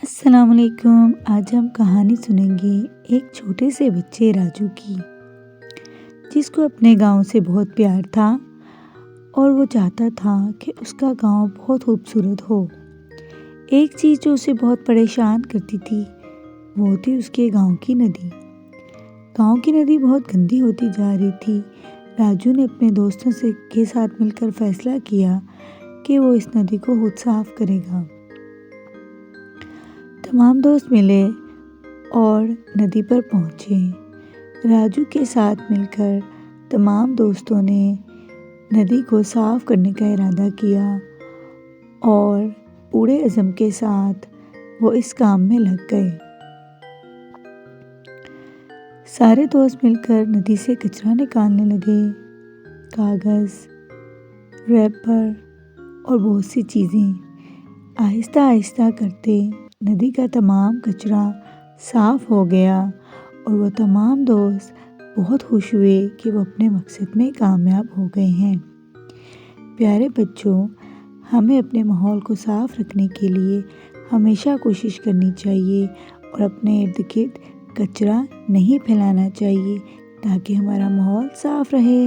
अस्सलाम वालेकुम। आज हम कहानी सुनेंगे एक छोटे से बच्चे राजू की, जिसको अपने गांव से बहुत प्यार था और वो चाहता था कि उसका गांव बहुत खूबसूरत हो। एक चीज़ जो उसे बहुत परेशान करती थी वो थी उसके गांव की नदी। गांव की नदी बहुत गंदी होती जा रही थी। राजू ने अपने दोस्तों के साथ मिलकर फैसला किया कि वो इस नदी को खुद साफ करेगा। तमाम दोस्त मिले और नदी पर पहुँचे। राजू के साथ मिलकर तमाम दोस्तों ने नदी को साफ करने का इरादा किया और पूरे अज़म के साथ वो इस काम में लग गए। सारे दोस्त मिलकर नदी से कचरा निकालने लगे। कागज़, रैपर और बहुत सी चीज़ें। आहिस्ता आहिस्ता करते नदी का तमाम कचरा साफ हो गया और वो तमाम दोस्त बहुत खुश हुए कि वो अपने मकसद में कामयाब हो गए हैं। प्यारे बच्चों, हमें अपने माहौल को साफ रखने के लिए हमेशा कोशिश करनी चाहिए और अपने इर्द गिर्द कचरा नहीं फैलाना चाहिए ताकि हमारा माहौल साफ रहे।